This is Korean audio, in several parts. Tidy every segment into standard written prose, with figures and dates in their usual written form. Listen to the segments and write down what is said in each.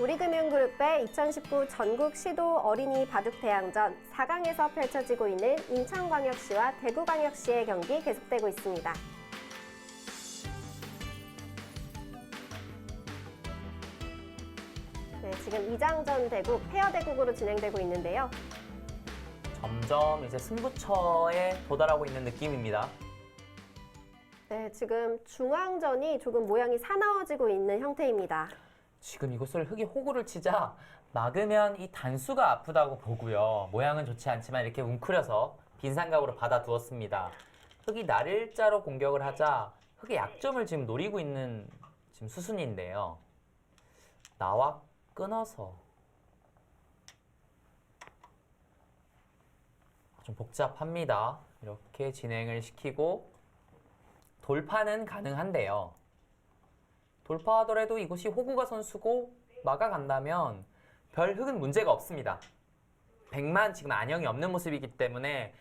우리금융그룹의 2019 전국 시도 어린이 바둑대항전 4강에서 펼쳐지고 있는 인천광역시와 대구광역시의 경기 계속되고 있습니다. 네, 지금 이장전 대국, 페어 대국으로 진행되고 있는데요. 점점 이제 승부처에 도달하고 있는 느낌입니다. 네, 지금 중앙전이 조금 모양이 사나워지고 있는 형태입니다. 지금 이곳을 흙이 호구를 치자 막으면 이 단수가 아프다고 보고요. 모양은 좋지 않지만 이렇게 웅크려서 빈삼각으로 받아두었습니다. 흙이 날일자로 공격을 하자 흙의 약점을 지금 노리고 있는 지금 수순인데요. 나와 끊어서 좀 복잡합니다. 이렇게 진행을 시키고 돌파는 가능한데요. 돌파하더라도 이곳이 호구가 선수고 막아간다면 별 흙은 문제가 없습니다. 백만 지금 안형이 없는 모습이기 때문에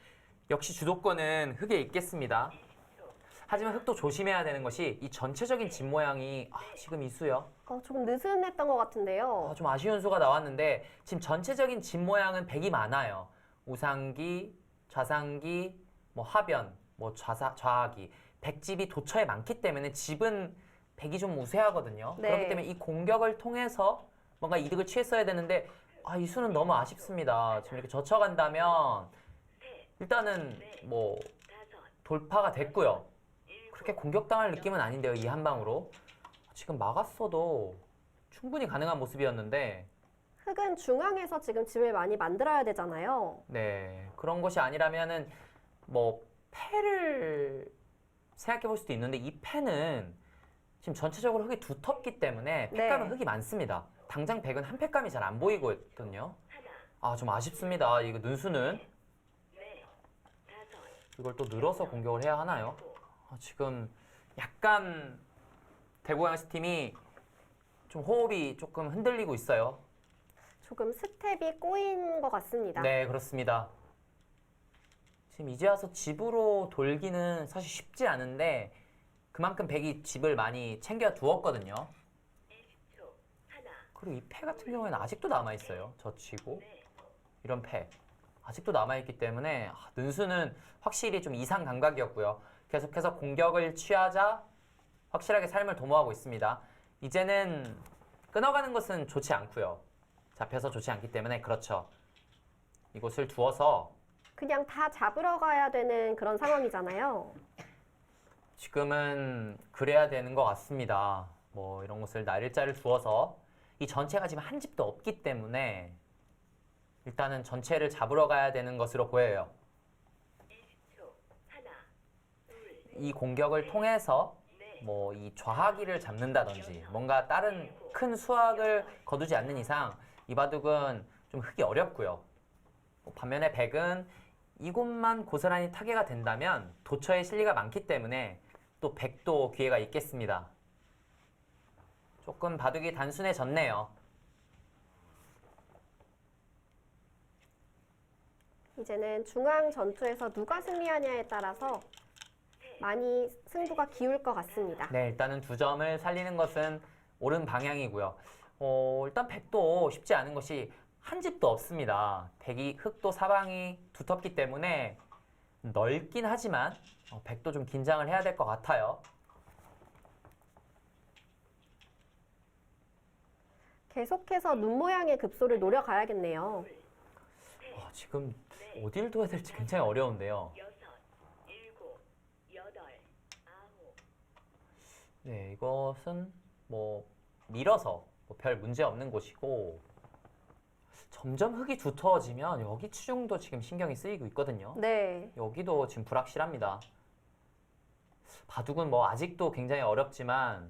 역시 주도권은 흙에 있겠습니다. 하지만 흙도 조심해야 되는 것이 이 전체적인 집 모양이 지금 이수요. 조금 느슨했던 것 같은데요. 좀 아쉬운 수가 나왔는데 지금 전체적인 집 모양은 백이 많아요. 우상기, 좌상기, 뭐 하변, 뭐 좌하기. 백집이 도처에 많기 때문에 집은 백이 좀 우세하거든요. 네. 그렇기 때문에 이 공격을 통해서 뭔가 이득을 취했어야 되는데 이 수는 너무 아쉽습니다. 지금 이렇게 젖혀간다면 일단은 뭐 돌파가 됐고요. 그렇게 공격당할 느낌은 아닌데요. 이 한 방으로. 지금 막았어도 충분히 가능한 모습이었는데 흙은 중앙에서 지금 집을 많이 만들어야 되잖아요. 네, 그런 것이 아니라면은 뭐 패를 생각해 볼 수도 있는데 이 패는 지금 전체적으로 흙이 두텁기 때문에 팩감은 흙이 많습니다. 당장 백은 한 팩감이 잘 안 보이거든요. 좀 아쉽습니다. 이거 눈수는 이걸 또 늘어서 공격을 해야 하나요? 지금 약간 대구광역시 팀이 좀 호흡이 조금 흔들리고 있어요. 조금 스텝이 꼬인 것 같습니다. 네, 그렇습니다. 지금 이제 와서 집으로 돌기는 사실 쉽지 않은데 그만큼 백이 집을 많이 챙겨 두었거든요. 그리고 이 패 같은 경우에는 아직도 남아있어요. 젖히고 이런 패 아직도 남아있기 때문에 는수는 확실히 좀 이상 감각이었고요. 계속해서 공격을 취하자 확실하게 삶을 도모하고 있습니다. 이제는 끊어가는 것은 좋지 않고요. 잡혀서 좋지 않기 때문에 그렇죠. 이곳을 두어서 그냥 다 잡으러 가야 되는 그런 상황이잖아요. 지금은 그래야 되는 것 같습니다. 뭐 이런 것을 날일자를 두어서 이 전체가 지금 한 집도 없기 때문에 일단은 전체를 잡으러 가야 되는 것으로 보여요. 이 공격을 통해서 뭐 이 좌하기를 잡는다든지 뭔가 다른 큰 수확을 거두지 않는 이상 이 바둑은 좀 흙이 어렵고요. 반면에 백은 이곳만 고스란히 타개가 된다면 도처에 실리가 많기 때문에 또 백도 기회가 있겠습니다. 조금 바둑이 단순해졌네요. 이제는 중앙 전투에서 누가 승리하냐에 따라서 많이 승부가 기울 것 같습니다. 네, 일단은 두 점을 살리는 것은 옳은 방향이고요. 일단 백도 쉽지 않은 것이 한 집도 없습니다. 백이 흙도 사방이 두텁기 때문에 넓긴 하지만 백도 좀 긴장을 해야 될 것 같아요. 계속해서 눈 모양의 급소를 노려가야겠네요. 지금 어딜 둬야 될지 굉장히 어려운데요. 네, 이것은 뭐 밀어서 별 문제 없는 곳이고 점점 흙이 두터워지면 여기 치중도 지금 신경이 쓰이고 있거든요. 네. 여기도 지금 불확실합니다. 바둑은 뭐 아직도 굉장히 어렵지만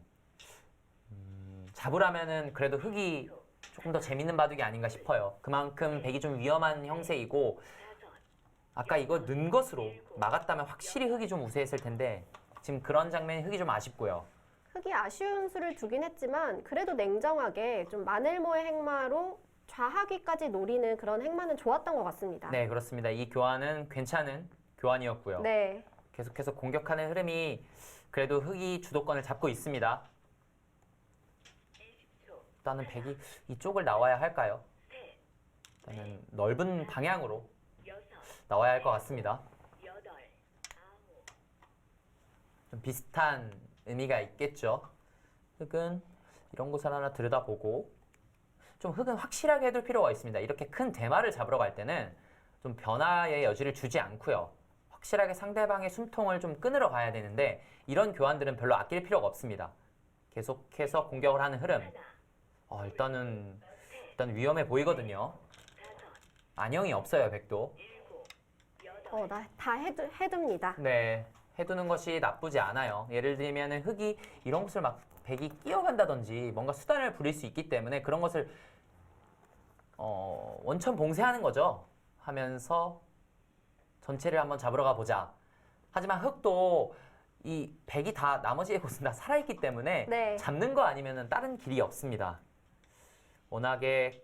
잡으라면은 그래도 흙이 조금 더 재밌는 바둑이 아닌가 싶어요. 그만큼 백이 좀 위험한 형세이고 아까 이거 는 것으로 막았다면 확실히 흙이 좀 우세했을 텐데 지금 그런 장면이 흙이 좀 아쉽고요. 흙이 아쉬운 수를 두긴 했지만 그래도 냉정하게 좀 마늘모의 행마로 좌하기까지 노리는 그런 행마는 좋았던 것 같습니다. 네, 그렇습니다. 이 교환은 괜찮은 교환이었고요. 네. 계속해서 공격하는 흐름이 그래도 흙이 주도권을 잡고 있습니다. 일단은 백이 이쪽을 나와야 할까요? 일단은 넓은 방향으로 나와야 할 것 같습니다. 좀 비슷한 의미가 있겠죠. 흙은 이런 곳을 하나 들여다보고 좀 흙은 확실하게 해둘 필요가 있습니다. 이렇게 큰 대마를 잡으러 갈 때는 좀 변화의 여지를 주지 않고요. 확실하게 상대방의 숨통을 좀 끊으러 가야 되는데 이런 교환들은 별로 아낄 필요가 없습니다. 계속해서 공격을 하는 흐름. 일단 위험해 보이거든요. 안녕이 없어요, 백도. 나 다 해둡니다. 네, 해두는 것이 나쁘지 않아요. 예를 들면 흙이 이런 곳을 막 백이 끼어간다든지 뭔가 수단을 부릴 수 있기 때문에 그런 것을 원천 봉쇄하는 거죠. 하면서 전체를 한번 잡으러 가보자. 하지만 흙도 이 백이 다 나머지의 곳은 다 살아있기 때문에 네. 잡는 거 아니면 다른 길이 없습니다. 워낙에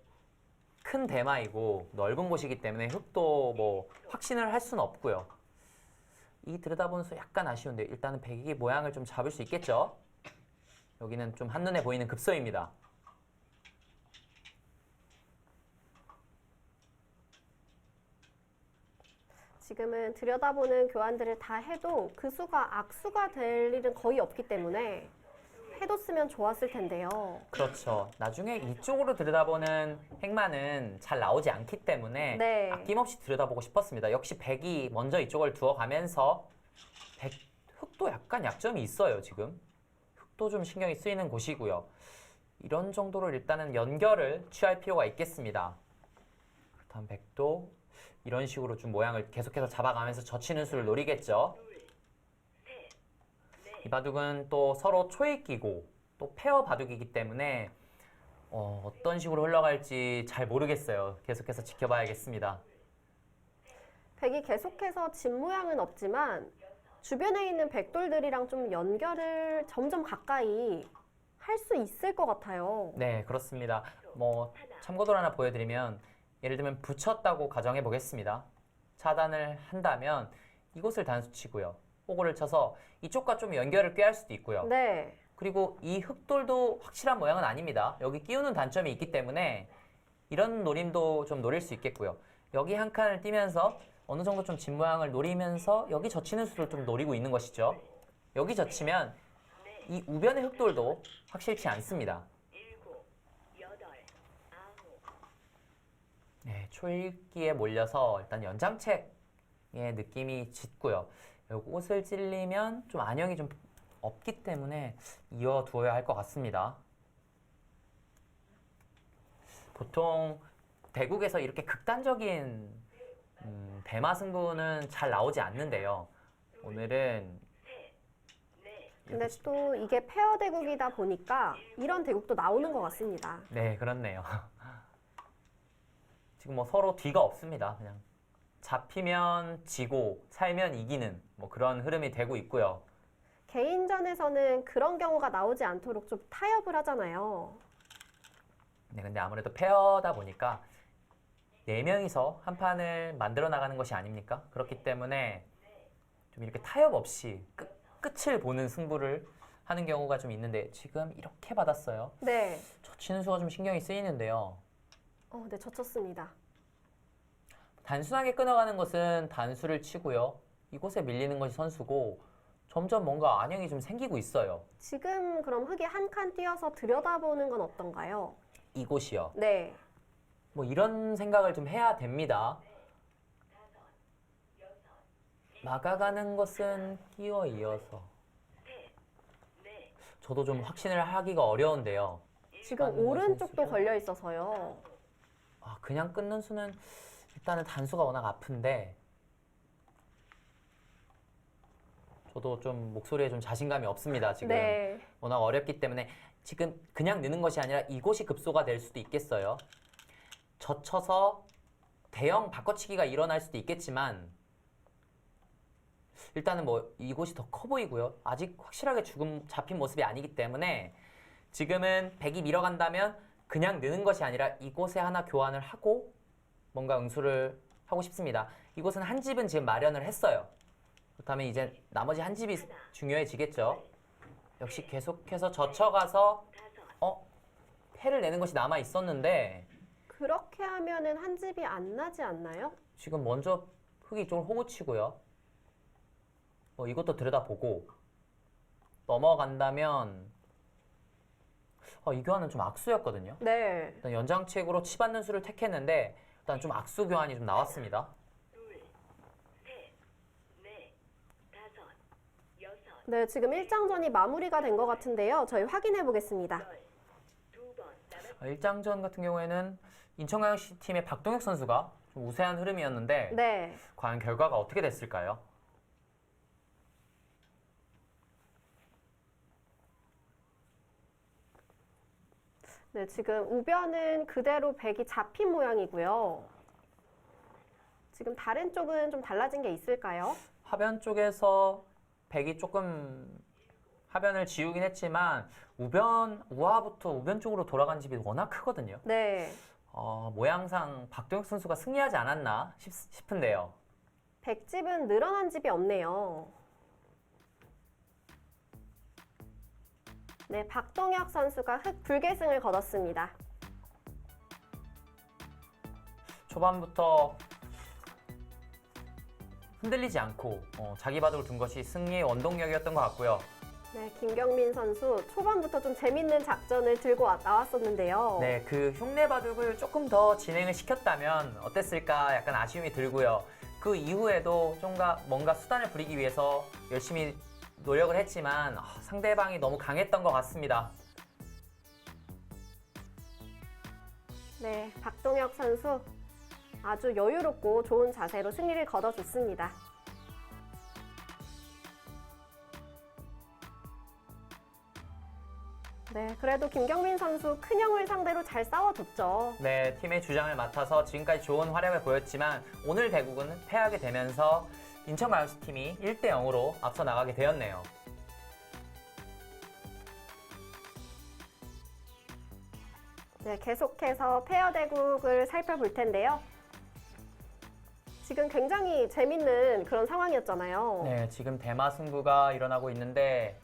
큰 대마이고 넓은 곳이기 때문에 흙도 뭐 확신을 할 수는 없고요. 이 들여다보는 수 약간 아쉬운데 일단은 백이 모양을 좀 잡을 수 있겠죠. 여기는 좀 한눈에 보이는 급소입니다. 지금은 들여다보는 교환들을 다 해도 그 수가 악수가 될 일은 거의 없기 때문에 해뒀으면 좋았을 텐데요. 그렇죠. 나중에 이쪽으로 들여다보는 행마는 잘 나오지 않기 때문에 네. 아낌없이 들여다보고 싶었습니다. 역시 백이 먼저 이쪽을 두어가면서 흙도 약간 약점이 있어요, 지금. 흙도 좀 신경이 쓰이는 곳이고요. 이런 정도로 일단은 연결을 취할 필요가 있겠습니다. 다음 백도 이런 식으로 좀 모양을 계속해서 잡아가면서 젖히는 수를 노리겠죠. 이 바둑은 또 서로 초입기고 또 페어 바둑이기 때문에 어떤 식으로 흘러갈지 잘 모르겠어요. 계속해서 지켜봐야겠습니다. 백이 계속해서 진 모양은 없지만 주변에 있는 백돌들이랑 좀 연결을 점점 가까이 할 수 있을 것 같아요. 네, 그렇습니다. 뭐 참고도 하나 보여드리면 예를 들면 붙였다고 가정해 보겠습니다. 차단을 한다면 이곳을 단수치고요. 호구를 쳐서 이쪽과 좀 연결을 꾀할 수도 있고요. 네. 그리고 이 흙돌도 확실한 모양은 아닙니다. 여기 끼우는 단점이 있기 때문에 이런 노림도 좀 노릴 수 있겠고요. 여기 한 칸을 띄면서 어느 정도 좀 진 모양을 노리면서 여기 젖히는 수를 좀 노리고 있는 것이죠. 여기 젖히면 이 우변의 흙돌도 확실치 않습니다. 네, 초읽기에 몰려서 일단 연장책의 느낌이 짙고요. 요것을 찔리면 좀 안형이 좀 없기 때문에 이어두어야 할 것 같습니다. 보통 대국에서 이렇게 극단적인 대마 승부는 잘 나오지 않는데요. 오늘은 근데 또 이게 페어 대국이다 보니까 이런 대국도 나오는 것 같습니다. 네, 그렇네요. 지금 뭐 서로 뒤가 없습니다. 그냥 잡히면 지고 살면 이기는 뭐 그런 흐름이 되고 있고요. 개인전에서는 그런 경우가 나오지 않도록 좀 타협을 하잖아요. 네, 근데 아무래도 페어다 보니까 네 명이서 한 판을 만들어 나가는 것이 아닙니까? 그렇기 때문에 좀 이렇게 타협 없이 끝을 보는 승부를 하는 경우가 좀 있는데 지금 이렇게 받았어요. 네. 젖히는 수가 좀 신경이 쓰이는데요. 네, 젖혔습니다. 단순하게 끊어가는 것은 단수를 치고요. 이곳에 밀리는 것이 선수고 점점 뭔가 안형이 좀 생기고 있어요. 지금 그럼 흙이 한 칸 띄어서 들여다보는 건 어떤가요? 이곳이요. 네. 뭐 이런 생각을 좀 해야 됩니다. 막아가는 것은 끼어 이어서 저도 좀 확신을 하기가 어려운데요. 지금 오른쪽도 걸려 있어서요. 그냥 끊는 수는 일단은 단수가 워낙 아픈데 저도 좀 목소리에 좀 자신감이 없습니다. 지금 네. 워낙 어렵기 때문에 지금 그냥 느는 것이 아니라 이곳이 급소가 될 수도 있겠어요. 젖혀서 대형 바꿔치기가 일어날 수도 있겠지만 일단은 뭐 이곳이 더 커 보이고요. 아직 확실하게 잡힌 모습이 아니기 때문에 지금은 백이 밀어간다면 그냥 느는 것이 아니라 이곳에 하나 교환을 하고 뭔가 응수를 하고 싶습니다. 이곳은 한 집은 지금 마련을 했어요. 그렇다면 이제 나머지 한 집이 중요해지겠죠. 역시 계속해서 젖혀가서 패를 내는 것이 남아 있었는데 그렇게 하면은 한 집이 안 나지 않나요? 지금 먼저 흑이 이쪽을 호구치고요. 이것도 들여다보고 넘어간다면 이 교환은 좀 악수였거든요. 네. 일단 연장책으로 치받는 수를 택했는데 일단 좀 악수 교환이 좀 나왔습니다. 네, 지금 1장전이 마무리가 된 것 같은데요. 저희 확인해 보겠습니다. 1장전 같은 경우에는 인천광역시 팀의 박동혁 선수가 좀 우세한 흐름이었는데 네. 과연 결과가 어떻게 됐을까요? 네, 지금 우변은 그대로 백이 잡힌 모양이고요. 지금 다른 쪽은 좀 달라진 게 있을까요? 하변 쪽에서 백이 조금 하변을 지우긴 했지만 우하부터 우변 쪽으로 돌아간 집이 워낙 크거든요. 네. 모양상 박동혁 선수가 승리하지 않았나 싶은데요. 백집은 늘어난 집이 없네요. 네, 박동혁 선수가 흑 불계승을 거뒀습니다. 초반부터 흔들리지 않고 자기 바둑을 둔 것이 승리의 원동력이었던 것 같고요. 네, 김경민 선수 초반부터 좀 재밌는 작전을 들고 나왔었는데요. 네, 그 흉내 바둑을 조금 더 진행을 시켰다면 어땠을까 약간 아쉬움이 들고요. 그 이후에도 뭔가 수단을 부리기 위해서 열심히 노력을 했지만 상대방이 너무 강했던 것 같습니다. 네, 박동혁 선수 아주 여유롭고 좋은 자세로 승리를 거둬줬습니다. 네, 그래도 김경민 선수 큰형을 상대로 잘 싸워줬죠. 네, 팀의 주장을 맡아서 지금까지 좋은 활약을 보였지만 오늘 대국은 패하게 되면서 인천광역시 팀이 1대 0으로 앞서 나가게 되었네요. 네, 계속해서 페어 대국을 살펴볼 텐데요. 지금 굉장히 재밌는 그런 상황이었잖아요. 네, 지금 대마 승부가 일어나고 있는데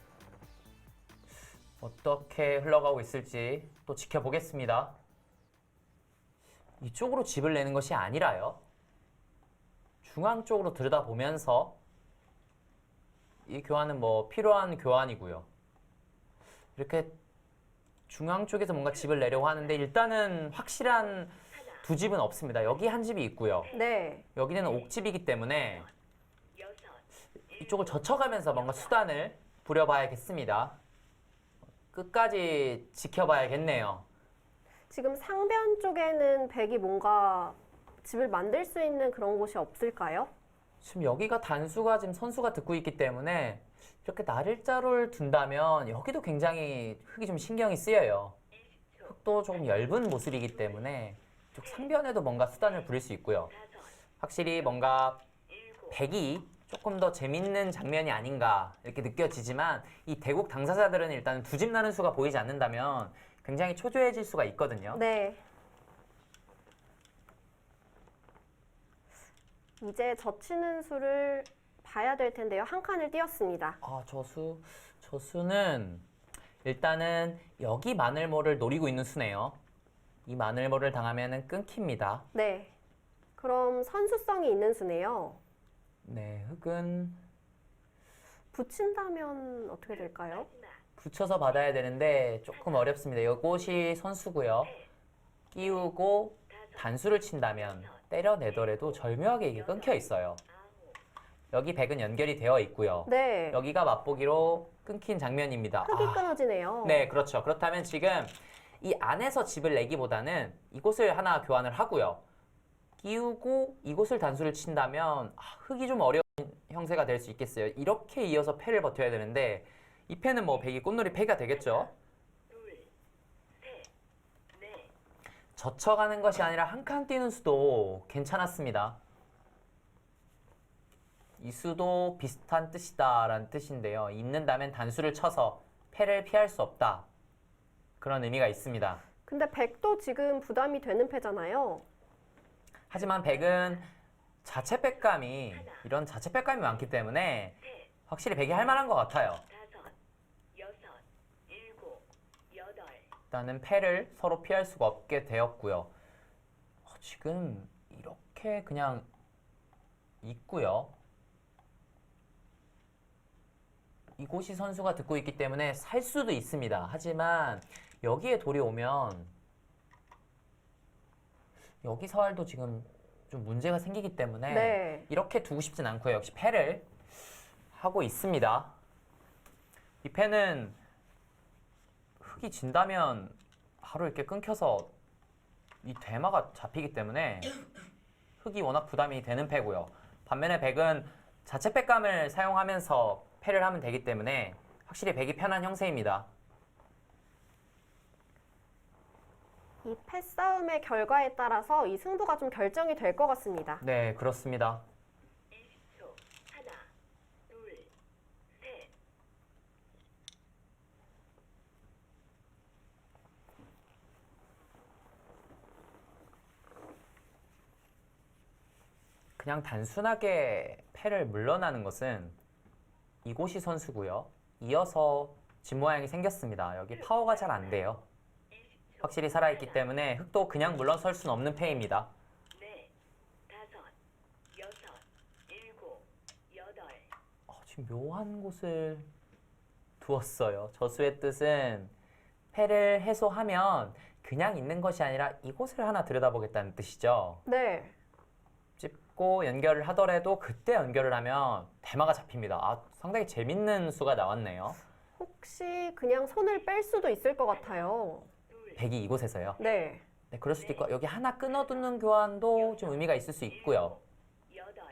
어떻게 흘러가고 있을지 또 지켜보겠습니다. 이쪽으로 집을 내는 것이 아니라요. 중앙 쪽으로 들여다보면서 이 교환은 필요한 교환이고요. 이렇게 중앙 쪽에서 뭔가 집을 내려고 하는데 일단은 확실한 두 집은 없습니다. 여기 한 집이 있고요. 네. 여기는 옥집이기 때문에 이쪽을 젖혀가면서 뭔가 수단을 부려봐야겠습니다. 끝까지 지켜봐야겠네요. 지금 상변 쪽에는 백이 뭔가 집을 만들 수 있는 그런 곳이 없을까요? 지금 여기가 단수가 지금 선수가 듣고 있기 때문에 이렇게 나를자루를 둔다면 여기도 굉장히 흙이 좀 신경이 쓰여요. 흙도 조금 엷은 모습이기 때문에 이쪽 상변에도 뭔가 수단을 부릴 수 있고요. 확실히 뭔가 백이 조금 더 재밌는 장면이 아닌가 이렇게 느껴지지만 이 대국 당사자들은 일단 두 집 나는 수가 보이지 않는다면 굉장히 초조해질 수가 있거든요. 네. 이제 젖히는 수를 봐야 될 텐데요. 한 칸을 띄었습니다. 저수는 일단은 여기 마늘모를 노리고 있는 수네요. 이 마늘모를 당하면 끊깁니다. 네. 그럼 선수성이 있는 수네요. 네, 흙은 붙인다면 어떻게 될까요? 붙여서 받아야 되는데 조금 어렵습니다. 이곳이 선수고요. 끼우고 단수를 친다면 때려내더라도 절묘하게 이게 끊겨 있어요. 여기 백은 연결이 되어 있고요. 네. 여기가 맛보기로 끊긴 장면입니다. 흙이 끊어지네요. 네, 그렇죠. 그렇다면 지금 이 안에서 집을 내기보다는 이곳을 하나 교환을 하고요. 끼우고 이곳을 단수를 친다면 흙이 좀 어려운 형세가 될 수 있겠어요. 이렇게 이어서 패를 버텨야 되는데 이 패는 백이 꽃놀이 패가 되겠죠. 젖혀가는 것이 아니라 한 칸 뛰는 수도 괜찮았습니다. 이 수도 비슷한 뜻이다라는 뜻인데요. 있는다면 단수를 쳐서 패를 피할 수 없다. 그런 의미가 있습니다. 근데 백도 지금 부담이 되는 패잖아요. 하지만 백은 이런 자체백감이 많기 때문에 확실히 백이 할 만한 것 같아요. 일단은 패를 서로 피할 수가 없게 되었고요. 지금 이렇게 그냥 있고요. 이곳이 선수가 듣고 있기 때문에 살 수도 있습니다. 하지만 여기에 돌이 오면 여기 서알도 지금 좀 문제가 생기기 때문에 네. 이렇게 두고 싶진 않고요. 역시 패를 하고 있습니다. 이 패는 흙이 진다면 바로 이렇게 끊겨서 이 대마가 잡히기 때문에 흙이 워낙 부담이 되는 패고요. 반면에 백은 자체 빽감을 사용하면서 패를 하면 되기 때문에 확실히 백이 편한 형세입니다. 이 패싸움의 결과에 따라서 이 승부가 좀 결정이 될 것 같습니다. 네, 그렇습니다. 20초. 하나, 둘, 셋. 그냥 단순하게 패를 물러나는 것은 이곳이 선수고요. 이어서 집 모양이 생겼습니다. 여기 파워가 잘 안 돼요. 확실히 살아있기 때문에 흙도 그냥 물러설 수는 없는 패입니다. 넷, 다섯, 여섯, 일곱, 여덟. 지금 묘한 곳을 두었어요. 저수의 뜻은 패를 해소하면 그냥 있는 것이 아니라 이곳을 하나 들여다보겠다는 뜻이죠. 네. 찝고 연결을 하더라도 그때 연결을 하면 대마가 잡힙니다. 상당히 재밌는 수가 나왔네요. 혹시 그냥 손을 뺄 수도 있을 것 같아요. 백이 이곳에서요. 네. 네, 그럴 수도 있고 여기 하나 끊어두는 교환도 좀 의미가 있을 수 있고요. 여덟,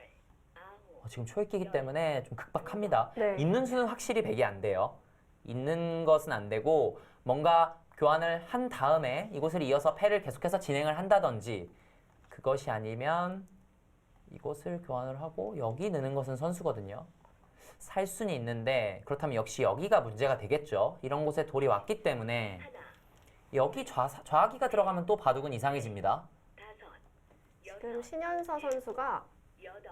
아홉. 지금 초읽기이기 때문에 좀 급박합니다. 네. 있는 수는 확실히 백이 안 돼요. 있는 것은 안 되고 뭔가 교환을 한 다음에 이곳을 이어서 패를 계속해서 진행을 한다든지 그것이 아니면 이곳을 교환을 하고 여기 넣는 것은 선수거든요. 살 수는 있는데 그렇다면 역시 여기가 문제가 되겠죠. 이런 곳에 돌이 왔기 때문에 하나, 여기 좌하기가 들어가면 또 바둑은 이상해집니다. 다섯, 지금 여섯, 신현서 선수가 여덟,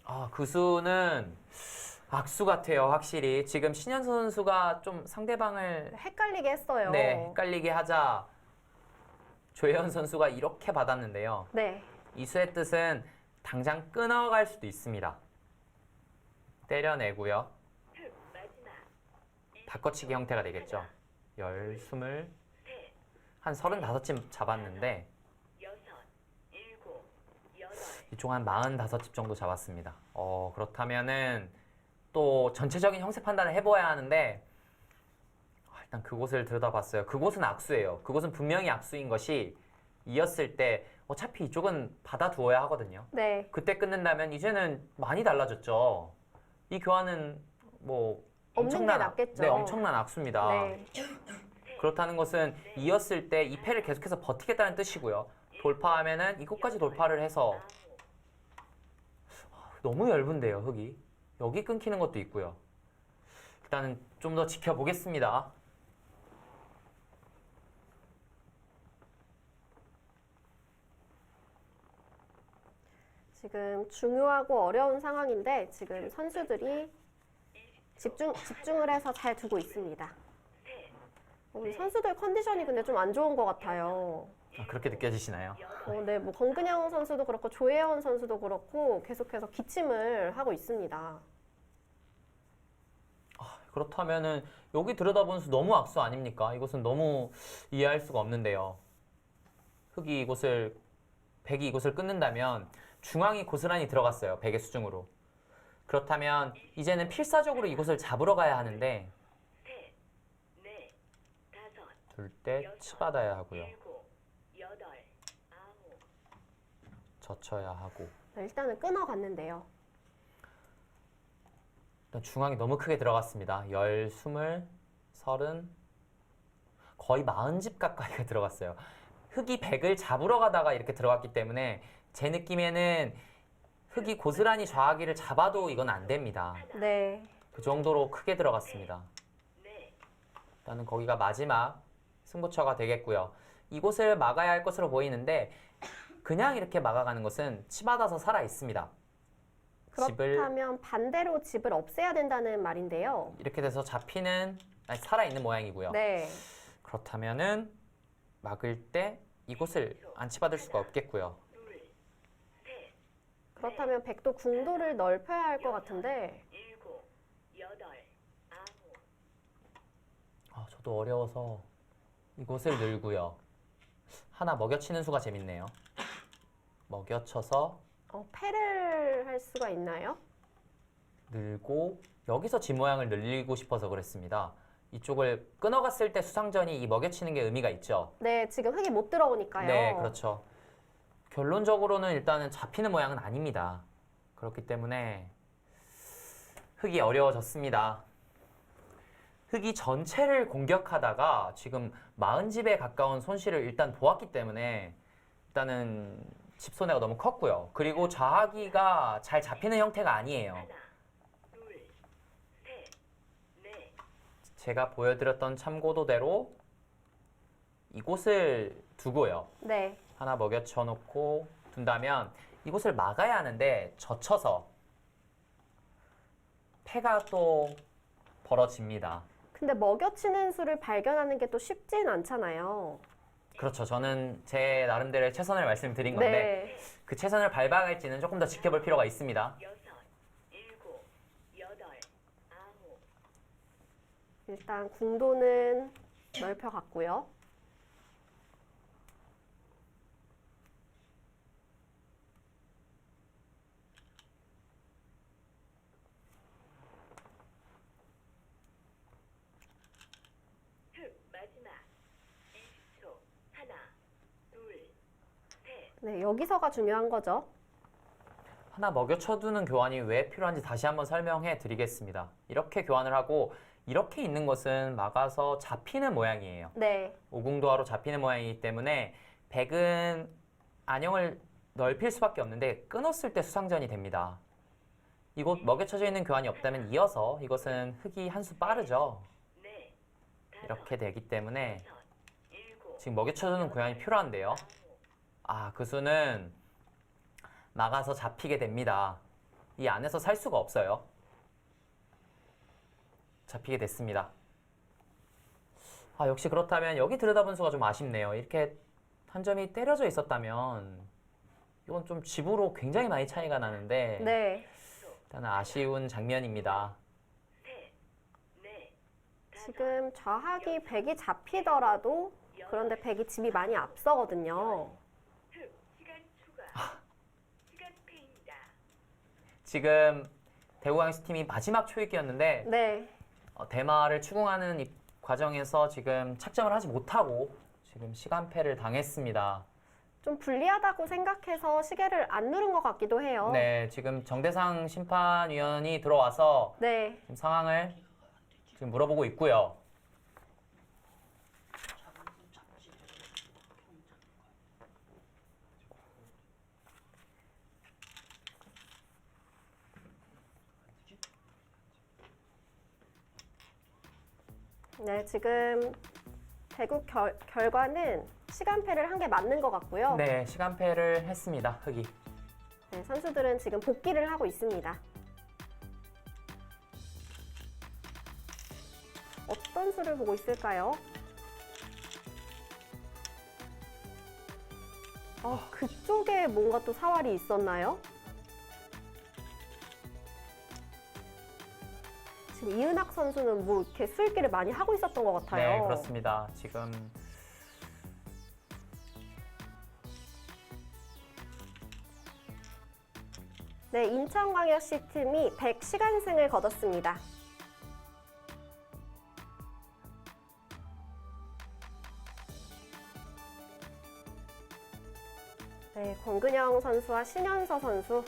아홉. 그 수는 악수 같아요. 확실히 지금 신현서 선수가 좀 상대방을 헷갈리게 했어요. 네, 헷갈리게 하자 조혜연 선수가 이렇게 받았는데요. 네. 이 수의 뜻은 당장 끊어갈 수도 있습니다. 때려내고요. 흑, 마지막. 바꿔치기 형태가 되겠죠. 10, 20, 셋, 한 35집 잡았는데 여섯, 일곱, 여덟. 이쪽 한 45집 정도 잡았습니다. 그렇다면은 또 전체적인 형세 판단을 해봐야 하는데 일단 그곳을 들여다봤어요. 그곳은 악수예요. 그곳은 분명히 악수인 것이 이었을 때 어차피 이쪽은 받아두어야 하거든요. 네. 그때 끊는다면 이제는 많이 달라졌죠. 이 교환은 뭐 없는 게 낫겠죠. 네, 엄청난 악수입니다. 네. 그렇다는 것은 이었을 때 이 패를 계속해서 버티겠다는 뜻이고요. 돌파하면은 이곳까지 돌파를 해서 너무 얇은데요, 흙이. 여기 끊기는 것도 있고요. 일단은 좀 더 지켜보겠습니다. 지금 중요하고 어려운 상황인데 지금 선수들이 집중을 해서 잘 두고 있습니다. 우리 선수들 컨디션이 근데 좀 안 좋은 것 같아요. 그렇게 느껴지시나요? 네, 뭐 권근영 선수도 그렇고 조혜원 선수도 그렇고 계속해서 기침을 하고 있습니다. 그렇다면은 여기 들여다보는 수 너무 악수 아닙니까? 이것은 너무 이해할 수가 없는데요. 백이 이곳을 끊는다면 중앙이 고스란히 들어갔어요. 백의 수중으로. 그렇다면 이제는 필사적으로 이곳을 잡으러 가야 하는데 셋, 넷, 다섯, 둘 때 치받아야 하고요. 일곱, 여덟, 아홉. 젖혀야 하고. 네, 일단은 끊어갔는데요. 일단 중앙이 너무 크게 들어갔습니다. 10, 20, 30, 거의 40집 가까이가 들어갔어요. 흙이 백을 잡으러 가다가 이렇게 들어갔기 때문에 제 느낌에는 흙이 고스란히 좌하기를 잡아도 이건 안 됩니다. 네. 그 정도로 크게 들어갔습니다. 일단은 거기가 마지막 승부처가 되겠고요. 이곳을 막아야 할 것으로 보이는데 그냥 이렇게 막아가는 것은 치받아서 살아 있습니다. 그렇다면 반대로 집을 없애야 된다는 말인데요. 이렇게 돼서 잡히는 살아 있는 모양이고요. 네. 그렇다면은 막을 때 이곳을 안치받을 수가 없겠고요. 둘, 셋, 그렇다면 백도 궁도를 넓혀야 할 것 같은데 일곱, 여덟, 아홉, 저도 어려워서 이곳을 늘고요. 하나 먹여치는 수가 재밌네요. 먹여쳐서 패를 할 수가 있나요? 늘고 여기서 집 모양을 늘리고 싶어서 그랬습니다. 이쪽을 끊어갔을 때 수상전이 이 먹여치는 게 의미가 있죠. 네, 지금 흙이 못 들어오니까요. 네, 그렇죠. 결론적으로는 일단은 잡히는 모양은 아닙니다. 그렇기 때문에 흙이 어려워졌습니다. 흙이 전체를 공격하다가 지금 40집에 가까운 손실을 일단 보았기 때문에 일단은 집 손해가 너무 컸고요. 그리고 좌하기가 잘 잡히는 형태가 아니에요. 하나, 둘, 셋, 넷, 제가 보여드렸던 참고도대로 이곳을 두고요. 네. 하나 먹여쳐 놓고 둔다면 이곳을 막아야 하는데 젖혀서 패가 또 벌어집니다. 근데 먹여치는 수를 발견하는 게 또 쉽진 않잖아요. 그렇죠. 저는 제 나름대로의 최선을 말씀드린 건데 네. 그 최선을 밟아갈지는 조금 더 지켜볼 필요가 있습니다. 여섯, 일곱, 여덟, 아홉, 일단 궁도는 넓혀갔고요. 흙 마지막 20초. 하나, 둘, 셋, 네, 여기서가 중요한 거죠. 하나 먹여쳐두는 교환이 왜 필요한지 다시 한번 설명해 드리겠습니다. 이렇게 교환을 하고 이렇게 있는 것은 막아서 잡히는 모양이에요. 네. 오궁도하로 잡히는 모양이기 때문에 백은 안형을 넓힐 수밖에 없는데 끊었을 때 수상전이 됩니다. 이곳 먹여쳐져 있는 교환이 없다면 이어서 이것은 흙이 한 수 빠르죠. 넷, 다섯, 이렇게 되기 때문에 여섯, 일곱, 지금 먹여쳐주는 교환이 필요한데요. 아홉, 그 수는 막아서 잡히게 됩니다. 이 안에서 살 수가 없어요. 잡히게 됐습니다. 역시 그렇다면 여기 들여다본 수가 좀 아쉽네요. 이렇게 한 점이 때려져 있었다면 이건 좀 집으로 굉장히 많이 차이가 나는데 네. 일단은 아쉬운 장면입니다. 셋, 넷, 다섯, 지금 좌하기 백이 잡히더라도 그런데 백이 집이 많이 앞서거든요. 흙 시간 추가. 시간 패입니다. 지금 대구광역시팀이 마지막 초읽기였는데 네. 대마를 추궁하는 이 과정에서 지금 착정을 하지 못하고 지금 시간패를 당했습니다. 좀 불리하다고 생각해서 시계를 안 누른 것 같기도 해요. 네, 지금 정대상 심판위원이 들어와서 네. 지금 상황을 지금 물어보고 있고요. 네, 지금 대국 결과는 시간패를 한 게 맞는 것 같고요. 네, 시간패를 했습니다. 흑이. 네, 선수들은 지금 복귀를 하고 있습니다. 어떤 수를 보고 있을까요? 그쪽에 뭔가 또 사활이 있었나요? 지금 이은학 선수는 뭐 이렇게 수읽기를 많이 하고 있었던 것 같아요. 네, 그렇습니다. 지금 네, 인천광역시 팀이 100시간승을 거뒀습니다. 네, 권근영 선수와 신현서 선수.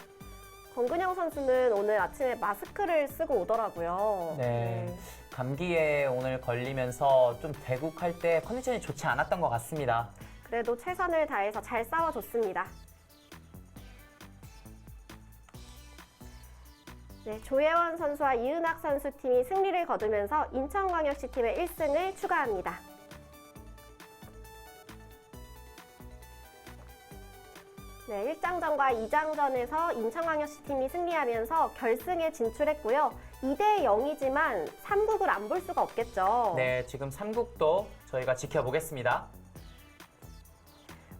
권근영 선수는 오늘 아침에 마스크를 쓰고 오더라고요. 네. 감기에 오늘 걸리면서 좀 대국할 때 컨디션이 좋지 않았던 것 같습니다. 그래도 최선을 다해서 잘 싸워줬습니다. 네, 조혜원 선수와 이은학 선수 팀이 승리를 거두면서 인천광역시 팀의 1승을 추가합니다. 네, 1장전과 2장전에서 인천광역시 팀이 승리하면서 결승에 진출했고요. 2대 0이지만 3국을 안 볼 수가 없겠죠. 네, 지금 3국도 저희가 지켜보겠습니다.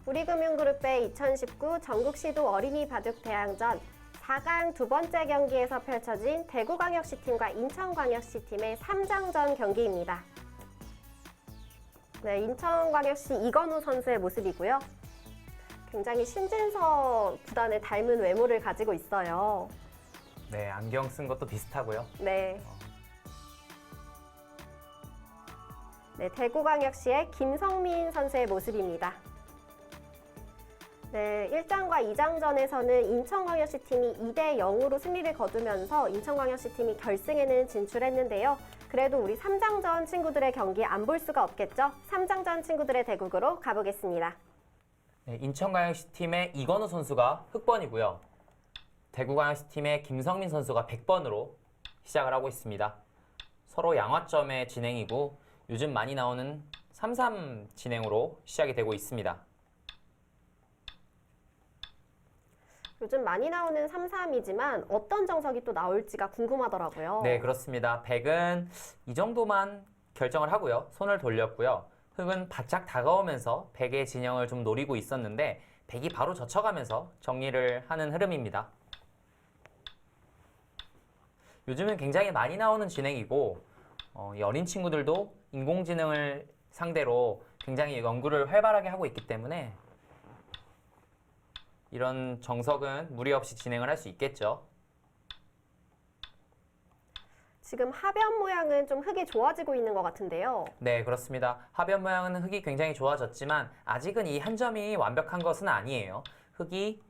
우리금융그룹의 2019 전국시도 어린이 바둑 대항전 4강 두 번째 경기에서 펼쳐진 대구광역시 팀과 인천광역시 팀의 3장전 경기입니다. 네, 인천광역시 이건우 선수의 모습이고요. 굉장히 신진서 구단을 닮은 외모를 가지고 있어요. 네, 안경 쓴 것도 비슷하고요. 네. 네, 대구광역시의 김성민 선수의 모습입니다. 네, 1장과 2장전에서는 인천광역시 팀이 2대 0으로 승리를 거두면서 인천광역시 팀이 결승에는 진출했는데요. 그래도 우리 3장전 친구들의 경기 안 볼 수가 없겠죠? 3장전 친구들의 대국으로 가보겠습니다. 네, 인천광역시 팀의 이건우 선수가 흑번이고요. 대구광역시 팀의 김성민 선수가 100번으로 시작을 하고 있습니다. 서로 양화점의 진행이고 요즘 많이 나오는 3-3 진행으로 시작이 되고 있습니다. 요즘 많이 나오는 3-3이지만 어떤 정석이 또 나올지가 궁금하더라고요. 네, 그렇습니다. 백은 이 정도만 결정을 하고요. 손을 돌렸고요. 흑은 바짝 다가오면서 백의 진영을 좀 노리고 있었는데 백이 바로 젖혀가면서 정리를 하는 흐름입니다. 요즘은 굉장히 많이 나오는 진행이고 이 어린 친구들도 인공지능을 상대로 굉장히 연구를 활발하게 하고 있기 때문에 이런 정석은 무리 없이 진행을 할 수 있겠죠. 지금 하변 모양은 좀 흙이 좋아지고 있는 것 같은데요. 네, 그렇습니다. 하변 모양은 흙이 굉장히 좋아졌지만 아직은 이 한 점이 완벽한 것은 아니에요. 흙이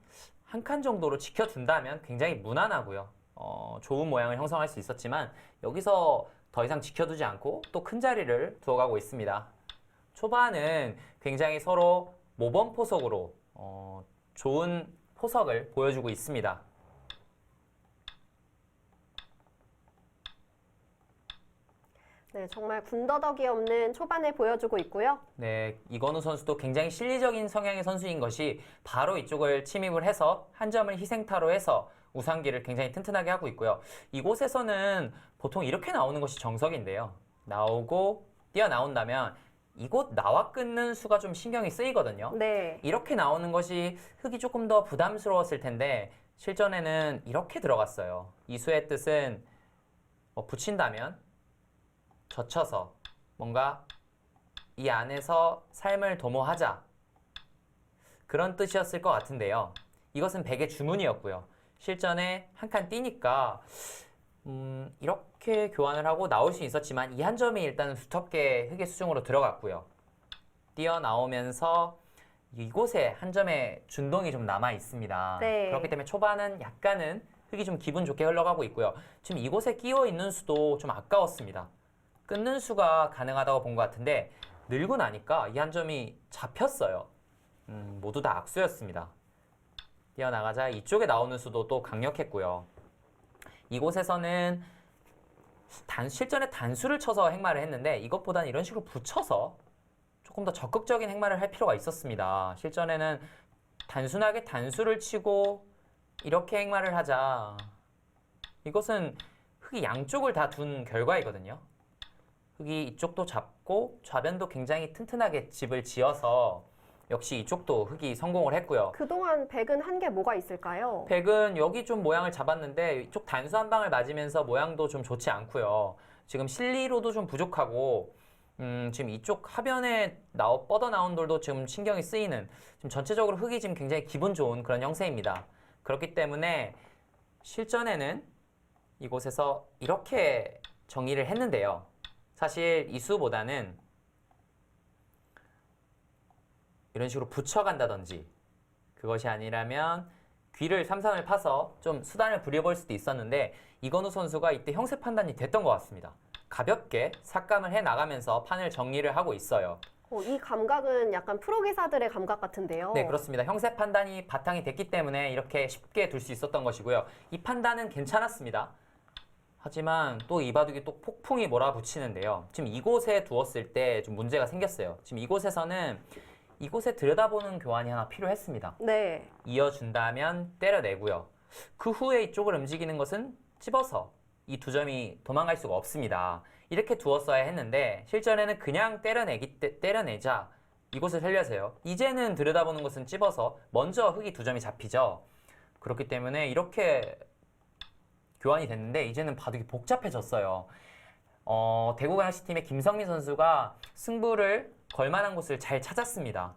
한 칸 정도로 지켜준다면 굉장히 무난하고요. 좋은 모양을 형성할 수 있었지만 여기서 더 이상 지켜두지 않고 또 큰 자리를 두어가고 있습니다. 초반은 굉장히 서로 모범 포석으로 좋은 포석을 보여주고 있습니다. 네, 정말 군더더기 없는 초반을 보여주고 있고요. 네, 이건우 선수도 굉장히 실리적인 성향의 선수인 것이 바로 이쪽을 침입을 해서 한 점을 희생타로 해서 우상기를 굉장히 튼튼하게 하고 있고요. 이곳에서는 보통 이렇게 나오는 것이 정석인데요. 나오고 뛰어나온다면 이곳 나와 끊는 수가 좀 신경이 쓰이거든요. 네. 이렇게 나오는 것이 흙이 조금 더 부담스러웠을 텐데 실전에는 이렇게 들어갔어요. 이 수의 뜻은 붙인다면 젖혀서 뭔가 이 안에서 삶을 도모하자 그런 뜻이었을 것 같은데요. 이것은 백의 주문이었고요. 실전에 한 칸 뛰니까 이렇게 교환을 하고 나올 수 있었지만 이 한 점이 일단은 두텁게 흙의 수중으로 들어갔고요. 뛰어나오면서 이곳에 한 점의 준동이 좀 남아 있습니다. 네. 그렇기 때문에 초반은 약간은 흙이 좀 기분 좋게 흘러가고 있고요. 지금 이곳에 끼어 있는 수도 좀 아까웠습니다. 끊는 수가 가능하다고 본 것 같은데 늘고 나니까 이 한 점이 잡혔어요. 모두 다 악수였습니다. 뛰어나가자 이쪽에 나오는 수도 또 강력했고요. 이곳에서는 실전에 단수를 쳐서 행마를 했는데 이것보다는 이런 식으로 붙여서 조금 더 적극적인 행마를 할 필요가 있었습니다. 실전에는 단순하게 단수를 치고 이렇게 행마를 하자. 이것은 흙이 양쪽을 다 둔 결과이거든요. 흙이 이쪽도 잡고 좌변도 굉장히 튼튼하게 집을 지어서 역시 이쪽도 흙이 성공을 했고요. 그동안 백은 한 게 뭐가 있을까요? 백은 여기 좀 모양을 잡았는데 이쪽 단수 한 방을 맞으면서 모양도 좀 좋지 않고요. 지금 실리로도 좀 부족하고 지금 이쪽 하변에 뻗어 나온 돌도 지금 신경이 쓰이는 지금 전체적으로 흙이 지금 굉장히 기분 좋은 그런 형세입니다. 그렇기 때문에 실전에는 이곳에서 이렇게 정의를 했는데요. 사실 이 수보다는 이런 식으로 붙여간다든지 그것이 아니라면 귀를 3-3을 파서 좀 수단을 부려볼 수도 있었는데 이건우 선수가 이때 형세 판단이 됐던 것 같습니다. 가볍게 삭감을 해나가면서 판을 정리를 하고 있어요. 이 감각은 약간 프로 기사들의 감각 같은데요. 네, 그렇습니다. 형세 판단이 바탕이 됐기 때문에 이렇게 쉽게 둘 수 있었던 것이고요. 이 판단은 괜찮았습니다. 하지만 또 이 바둑이 또 폭풍이 몰아붙이는데요. 지금 이곳에 두었을 때 좀 문제가 생겼어요. 지금 이곳에서는 이곳에 들여다보는 교환이 하나 필요했습니다. 네. 이어준다면 때려내고요. 그 후에 이쪽을 움직이는 것은 집어서 이 두 점이 도망갈 수가 없습니다. 이렇게 두었어야 했는데 실전에는 그냥 때려내자 이곳을 살려서요. 이제는 들여다보는 것은 찝어서 먼저 흙이 두 점이 잡히죠. 그렇기 때문에 이렇게 교환이 됐는데 이제는 바둑이 복잡해졌어요. 대구광역시팀의 김성민 선수가 승부를 걸 만한 곳을 잘 찾았습니다.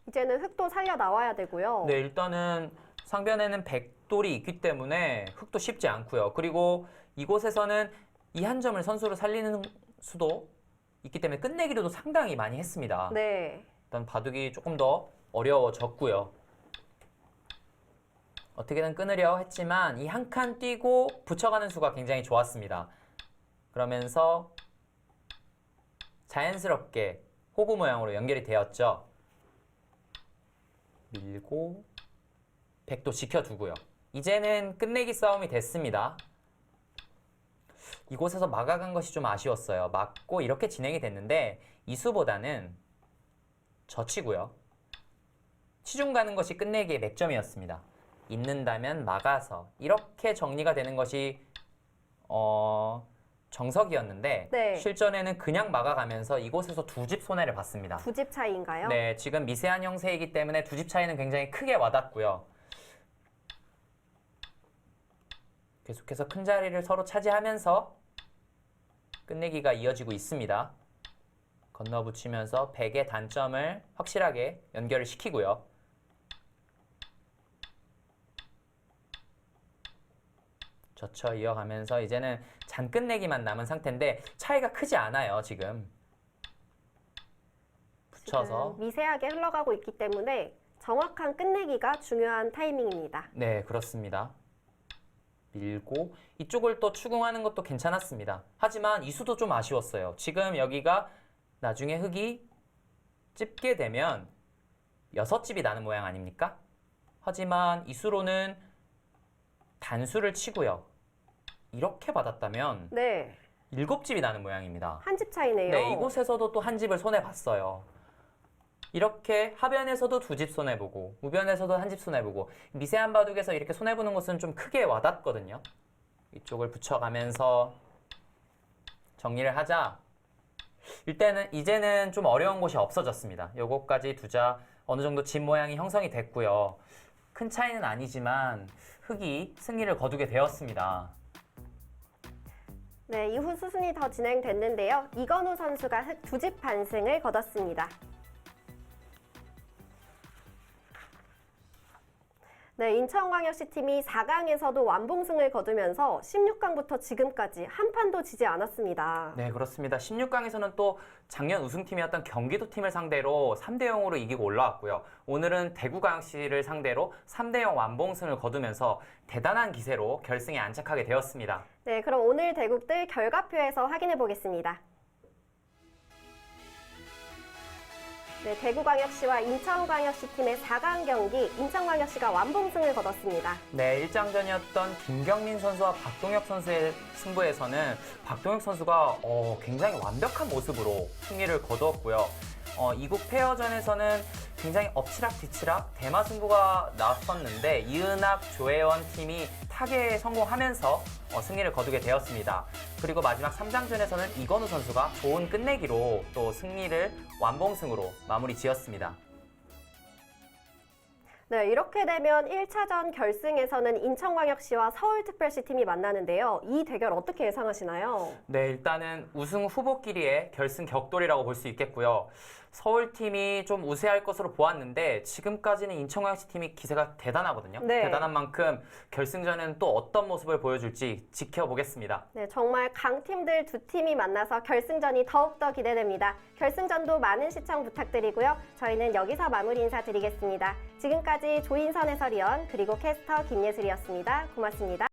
이제는 흙도 살려 나와야 되고요. 네, 일단은 상변에는 백돌이 있기 때문에 흙도 쉽지 않고요. 그리고 이곳에서는 이 한 점을 선수로 살리는 수도 있기 때문에 끝내기로도 상당히 많이 했습니다. 네. 일단 바둑이 조금 더 어려워졌고요. 어떻게든 끊으려 했지만 이 한 칸 뛰고 붙여가는 수가 굉장히 좋았습니다. 그러면서 자연스럽게 호구 모양으로 연결이 되었죠. 밀고 백도 지켜두고요. 이제는 끝내기 싸움이 됐습니다. 이곳에서 막아간 것이 좀 아쉬웠어요. 막고 이렇게 진행이 됐는데 이수보다는 젖히고요. 치중 가는 것이 끝내기의 맥점이었습니다. 있는다면 막아서 이렇게 정리가 되는 것이 정석이었는데 네. 실전에는 그냥 막아가면서 이곳에서 두 집 손해를 봤습니다. 두 집 차이인가요? 네, 지금 미세한 형세이기 때문에 두 집 차이는 굉장히 크게 와닿고요. 계속해서 큰 자리를 서로 차지하면서 끝내기가 이어지고 있습니다. 건너붙이면서 백의 단점을 확실하게 연결을 시키고요. 젖혀 이어가면서 이제는 잔끝내기만 남은 상태인데 차이가 크지 않아요, 지금. 붙여서. 지금 미세하게 흘러가고 있기 때문에 정확한 끝내기가 중요한 타이밍입니다. 네, 그렇습니다. 밀고 이쪽을 또 추궁하는 것도 괜찮았습니다. 하지만 이수도 좀 아쉬웠어요. 지금 여기가 나중에 흙이 찝게 되면 6집이 나는 모양 아닙니까? 하지만 이수로는 단수를 치고요. 이렇게 받았다면 네. 7집이 나는 모양입니다. 한 집 차이네요. 네, 이곳에서도 또 한 집을 손해봤어요. 이렇게 하변에서도 두 집 손해보고 우변에서도 한 집 손해보고 미세한 바둑에서 이렇게 손해보는 것은 좀 크게 와닿거든요. 이쪽을 붙여가면서 정리를 하자. 이제는 좀 어려운 곳이 없어졌습니다. 요거까지 두자 어느 정도 집 모양이 형성이 됐고요. 큰 차이는 아니지만 흙이 승리를 거두게 되었습니다. 네, 이후 수순이 더 진행됐는데요. 이건우 선수가 흙 두 집 반승을 거뒀습니다. 네, 인천광역시 팀이 4강에서도 완봉승을 거두면서 16강부터 지금까지 한 판도 지지 않았습니다. 네, 그렇습니다. 16강에서는 또 작년 우승팀이었던 경기도 팀을 상대로 3대0으로 이기고 올라왔고요. 오늘은 대구광역시를 상대로 3대0 완봉승을 거두면서 대단한 기세로 결승에 안착하게 되었습니다. 네, 그럼 오늘 대국들 결과표에서 확인해 보겠습니다. 네, 대구광역시와 인천광역시 팀의 4강 경기 인천광역시가 완봉승을 거뒀습니다. 네, 일장전이었던 김경민 선수와 박동혁 선수의 승부에서는 박동혁 선수가 굉장히 완벽한 모습으로 승리를 거두었고요. 이국 페어전에서는 굉장히 엎치락 뒤치락 대마 승부가 나왔었는데 이은학, 조혜원 팀이 타계에 성공하면서 승리를 거두게 되었습니다. 그리고 마지막 3장전에서는 이건우 선수가 좋은 끝내기로 또 승리를 완봉승으로 마무리 지었습니다. 네, 이렇게 되면 1차전 결승에서는 인천광역시와 서울특별시 팀이 만나는데요. 이 대결 어떻게 예상하시나요? 네, 일단은 우승 후보끼리의 결승 격돌이라고 볼 수 있겠고요. 서울팀이 좀 우세할 것으로 보았는데 지금까지는 인천광역시 팀이 기세가 대단하거든요. 네. 대단한 만큼 결승전에는 또 어떤 모습을 보여줄지 지켜보겠습니다. 네, 정말 강팀들 두 팀이 만나서 결승전이 더욱더 기대됩니다. 결승전도 많은 시청 부탁드리고요. 저희는 여기서 마무리 인사드리겠습니다. 지금까지 조인선 해설위원 그리고 캐스터 김예슬이었습니다. 고맙습니다.